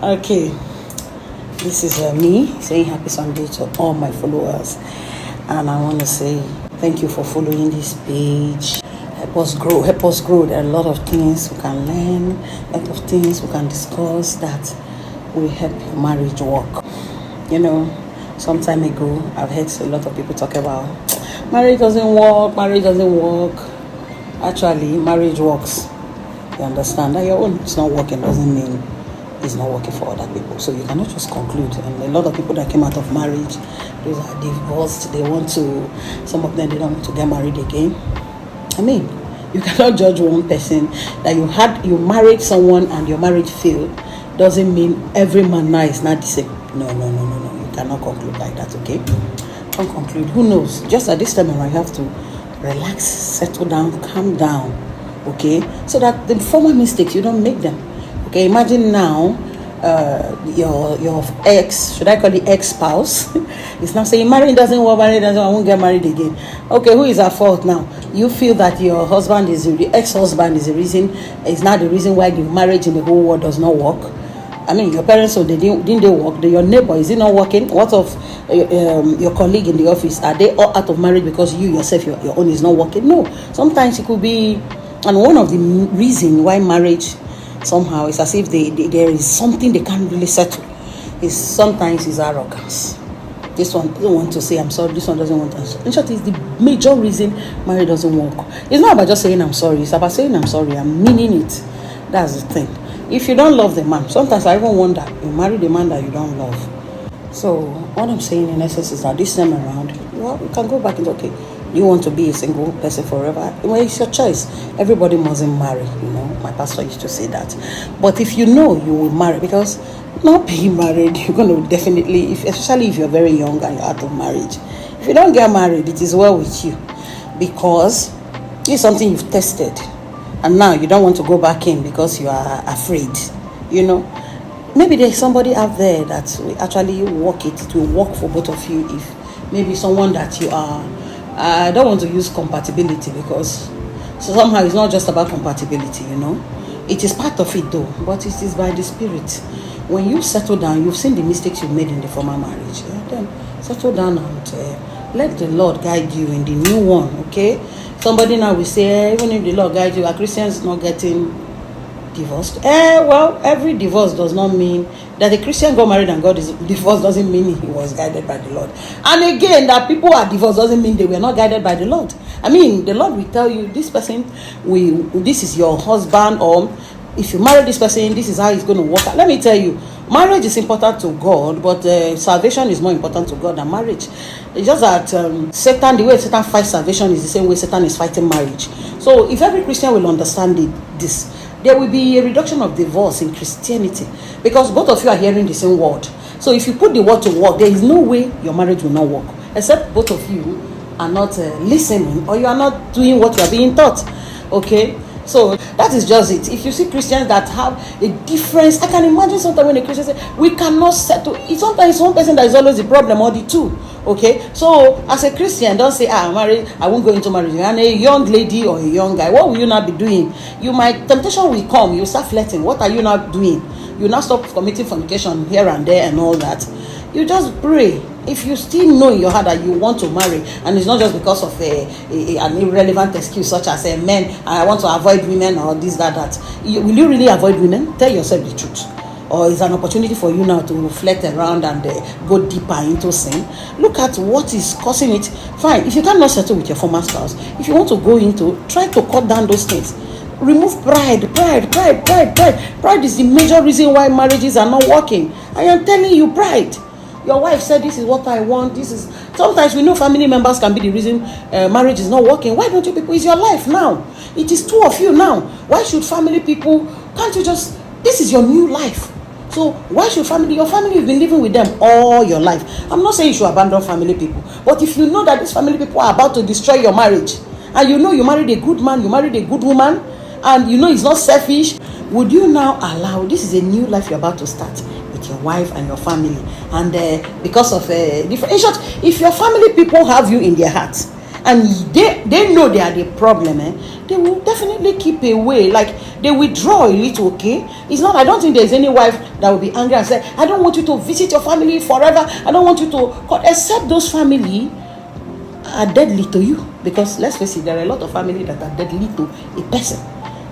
Okay, this is me saying happy Sunday to all my followers, and I want to say thank you for following this page. Help us grow, help us grow. There are a lot of things we can learn, a lot of things we can discuss that will help your marriage work. You know, some time ago, I've heard a lot of people talk about marriage doesn't work. Actually, marriage works. You understand that your own is not working doesn't mean it's not working for other people. So you cannot just conclude. And a lot of people that came out of marriage, those are divorced. Some of them, they don't want to get married again. I mean, you cannot judge one person that you married someone and your marriage failed. Doesn't mean every man now is not the same. No. You cannot conclude like that, okay? Don't conclude. Who knows? Just at this time, I have to relax, settle down, calm down, okay? So that the former mistakes, you don't make them. Okay, imagine now your ex, should I call it ex-spouse, is now saying marriage doesn't work, I won't get married again. Okay, who is at fault now? You feel that your husband the ex-husband is not the reason why the marriage in the whole world does not work. I mean, your parents, so didn't they work? Your neighbor, is it not working? What of your colleague in the office? Are they all out of marriage because you yourself, your own is not working? No. Sometimes it could be, and one of the reasons why marriage somehow it's as if there is something they can't really settle. Sometimes is arrogance. This one doesn't want to say I'm sorry. This one doesn't want to answer. In short, it's the major reason marriage doesn't work. It's not about just saying I'm sorry. It's about saying I'm sorry. I'm meaning it. That's the thing. If you don't love the man, sometimes I even wonder, you marry the man that you don't love. So what I'm saying in essence is that this time around, well, you can go back and okay, you want to be a single person forever? Well, it's your choice. Everybody mustn't marry, My pastor used to say that. But if you know you will marry, because not being married, you're going to definitely, especially if you're very young and you're out of marriage, if you don't get married, it is well with you. Because it's something you've tested. And now you don't want to go back in because you are afraid, Maybe there's somebody out there that will actually work it. It will work for both of you if maybe someone that you are. I don't want to use compatibility because somehow it's not just about compatibility, It is part of it though, but it is by the spirit. When you settle down, you've seen the mistakes you made in the former marriage. Then settle down and let the Lord guide you in the new one, okay? Somebody now will say, even if the Lord guides you, are Christians not getting divorced? Well, every divorce does not mean that a Christian got married and got divorced doesn't mean he was guided by the Lord. And again, that people are divorced doesn't mean they were not guided by the Lord. I mean, the Lord will tell you, this person, this is your husband, or if you marry this person, this is how it's going to work out. Let me tell you, marriage is important to God, but salvation is more important to God than marriage. It's just that Satan, the way Satan fights salvation is the same way Satan is fighting marriage. So if every Christian will understand this, there will be a reduction of divorce in Christianity because both of you are hearing the same word. So if you put the word to work, there is no way your marriage will not work, except both of you are not listening or you are not doing what you are being taught. Okay? So that is just it. If you see Christians that have a difference, I can imagine sometimes when a Christian says, we cannot settle. It's sometimes one person that is always the problem or the two. Okay? So as a Christian, don't say, I'm married, I won't go into marriage. And a young lady or a young guy, what will you not be doing? Temptation will come, you start flirting. What are you not doing? You not stop committing fornication here and there and all that. You just pray. If you still know in your heart that you want to marry, and it's not just because of an irrelevant excuse such as men, I want to avoid women or this, that. Will you really avoid women? Tell yourself the truth. Or is an opportunity for you now to reflect around and go deeper into sin? Look at what is causing it. Fine. If you cannot settle with your former spouse, if you want to go into, try to cut down those things. Remove pride. Pride is the major reason why marriages are not working. I am telling you, pride. Your wife said, this is what I want. Sometimes we know family members can be the reason marriage is not working. Why don't you people? It's your life now. It is two of you now. Why should family people, can't you just, this is your new life. So why should your family, you've been living with them all your life. I'm not saying you should abandon family people. But if you know that these family people are about to destroy your marriage, and you know you married a good man, you married a good woman, and you know it's not selfish, would you now allow, this is a new life you're about to start with your wife and your family, and because of different, in short, if your family people have you in their hearts and they know they are the problem, they will definitely keep away, like they withdraw a little. Okay, it's not, I don't think there's any wife that will be angry and say, I don't want you to visit your family forever. I don't want you to, except those family are deadly to you. Because let's face it, there are a lot of family that are deadly to a person.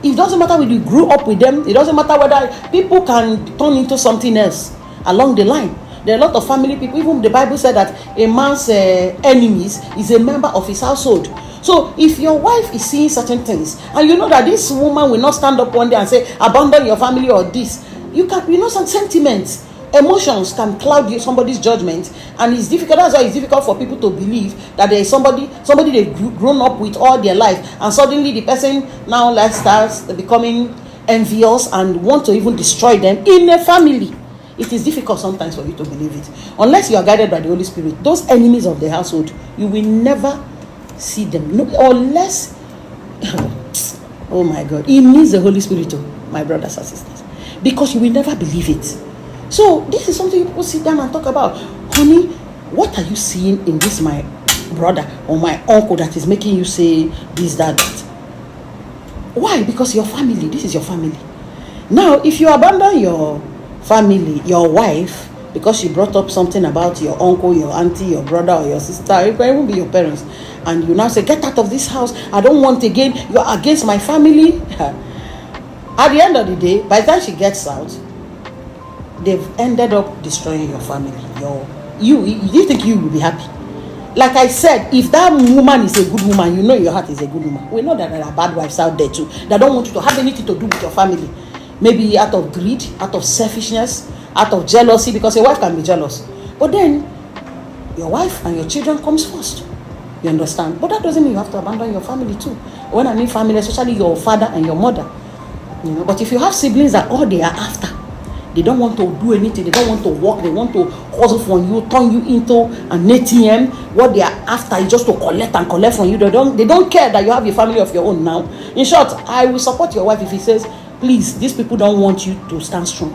It doesn't matter whether you grew up with them. It doesn't matter whether people can turn into something else along the line. There are a lot of family people. Even the Bible said that a man's enemies is a member of his household. So if your wife is seeing certain things, and you know that this woman will not stand up one day and say, abandon your family or this, some sentiments, emotions can cloud somebody's judgment, and it's difficult. That's why it's difficult for people to believe that there is somebody they've grown up with all their life, and suddenly the person now starts becoming envious and want to even destroy them in a family. It is difficult sometimes for you to believe it, unless you are guided by the Holy Spirit. Those enemies of the household, you will never see them, no, unless oh my God, it needs the Holy Spirit, my brothers and sisters, because you will never believe it. So this is something people sit down and talk about. Honey, what are you seeing in this, my brother or my uncle, that is making you say this, that? Why? Because your family, this is your family. Now if you abandon your family, your wife, because she brought up something about your uncle, your auntie, your brother, or your sister, it can even be your parents, and you now say, get out of this house, I don't want again, you're against my family. At the end of the day, by the time she gets out, they've ended up destroying your family. You think you will be happy? Like I said, if that woman is a good woman, you know your heart is a good woman. We know that there are bad wives out there too that don't want you to have anything to do with your family. Maybe out of greed, out of selfishness, out of jealousy, because a wife can be jealous. But then, your wife and your children comes first. You understand? But that doesn't mean you have to abandon your family too. When I mean family, especially your father and your mother. But if you have siblings that all they are after, they don't want to do anything, they don't want to work, they want to hustle from you, turn you into an ATM. What they are after is just to collect and collect from you. They don't care that you have a family of your own now. In short, I will support your wife if he says, please, these people don't want you to stand strong.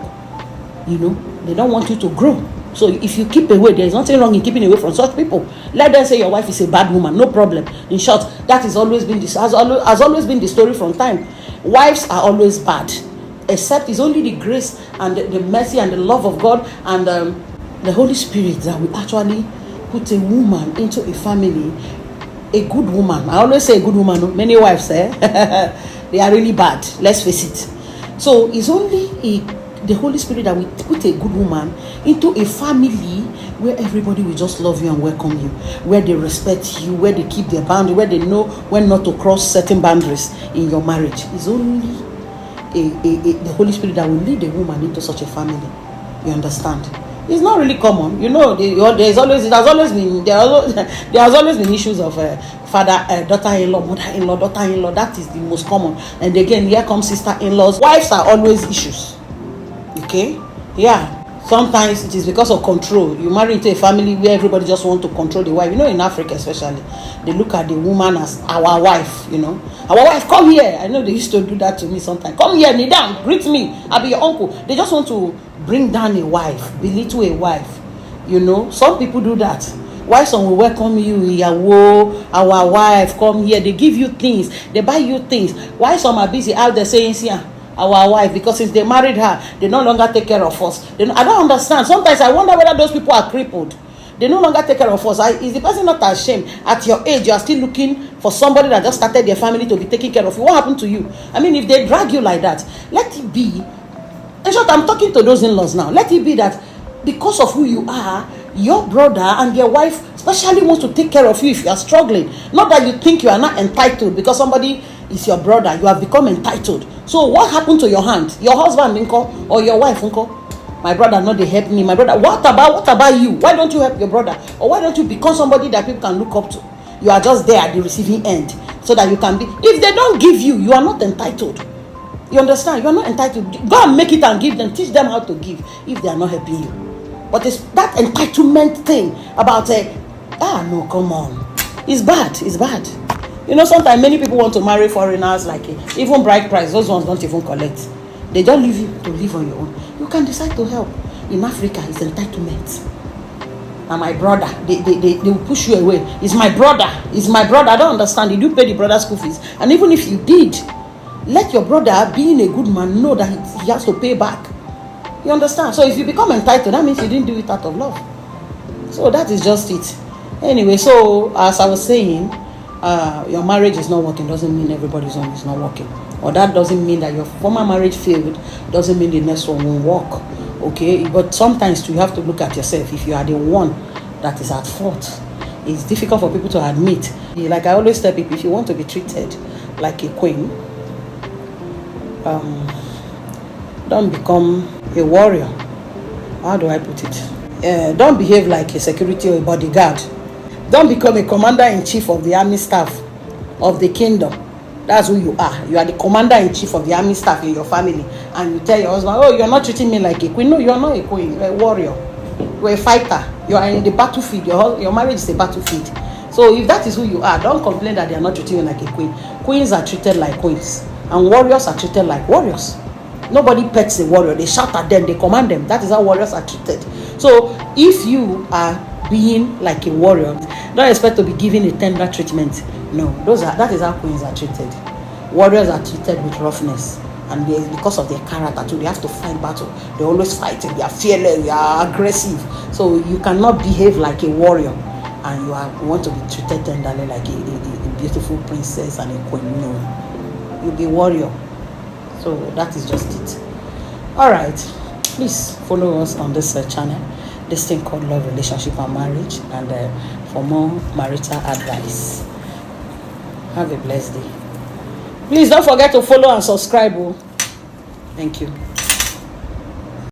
They don't want you to grow. So if you keep away, there is nothing wrong in keeping away from such people. Let them say your wife is a bad woman, no problem. In short, that has always been the story from time. Wives are always bad, except it's only the grace and the mercy and the love of God and the Holy Spirit that will actually put a woman into a family. A good woman, I always say a good woman. Many wives they are really bad, let's face it. So it's only the Holy Spirit that will put a good woman into a family where everybody will just love you and welcome you, where they respect you, where they keep their boundary, where they know when not to cross certain boundaries in your marriage. It's only the Holy Spirit that will lead a woman into such a family. You understand? It's not really common. There has always been issues of daughter-in-law, mother-in-law, daughter-in-law. That is the most common. And again, here comes sister-in-laws. Wives are always issues. Okay? Yeah. Sometimes it is because of control. You marry into a family where everybody just want to control the wife. In Africa especially, they look at the woman as our wife. Our wife, come here. I know they used to do that to me sometimes. Come here, kneel down, greet me. I'll be your uncle. They just want to bring down a wife, belittle a wife. Some people do that. Why some will welcome you, our wife, come here. They give you things, they buy you things. Why some are busy out there saying, see, our wife, because since they married her, they no longer take care of us. I don't understand. Sometimes I wonder whether those people are crippled. They no longer take care of us. Is the person not ashamed? At your age, you are still looking for somebody that just started their family to be taking care of you. What happened to you? If they drag you like that, let it be. In short, I'm talking to those in-laws now. Let it be that because of who you are, your brother and your wife especially wants to take care of you if you are struggling. Not that you think you are not entitled because somebody is your brother. You have become entitled. So what happened to your hand? Your husband, uncle, or your wife, uncle? My brother, no, they help me. My brother, what about you? Why don't you help your brother? Or why don't you become somebody that people can look up to? You are just there at the receiving end so that you can be. If they don't give you, you are not entitled. You understand? You are not entitled. Go and make it and give them. Teach them how to give if they are not helping you. But it's that entitlement thing about no, come on. It's bad. It's bad. Sometimes many people want to marry foreigners, like even bride price. Those ones don't even collect. They don't leave you to live on your own. You can decide to help. In Africa, it's entitlement. And my brother, they will push you away. It's my brother. I don't understand. Did you pay the brother's school fees? And even if you did, let your brother, being a good man, know that he has to pay back. You understand? So if you become entitled, that means you didn't do it out of love. So that is just it. Anyway, so as I was saying, your marriage is not working doesn't mean everybody's own is not working. Or that doesn't mean that your former marriage failed, doesn't mean the next one won't work. Okay? But sometimes you have to look at yourself. If you are the one that is at fault, it's difficult for people to admit. Like I always tell people, if you want to be treated like a queen, don't become a warrior. How do I put it? Don't behave like a security or a bodyguard. Don't become a commander-in-chief of the army staff of the kingdom. That's who you are. You are the commander-in-chief of the army staff in your family. And you tell your husband, oh, you're not treating me like a queen. No, you're not a queen. You're a warrior. You're a fighter. You are in the battlefield. Your marriage is a battlefield. So if that is who you are, don't complain that they are not treating you like a queen. Queens are treated like queens. And warriors are treated like warriors. Nobody pets a warrior. They shout at them. They command them. That is how warriors are treated. So if you are being like a warrior, don't expect to be given a tender treatment. No, that is how queens are treated. Warriors are treated with roughness, and because of their character too, they have to fight battle. They always fight. They are fearless. They are aggressive. So you cannot behave like a warrior, and you want to be treated tenderly like a beautiful princess and a queen. No, you'll be a warrior. So that is just it. All right, please follow us on this channel, this thing called Love, Relationship and Marriage, and for more marital advice. Have a blessed day. Please don't forget to follow and subscribe. Thank you.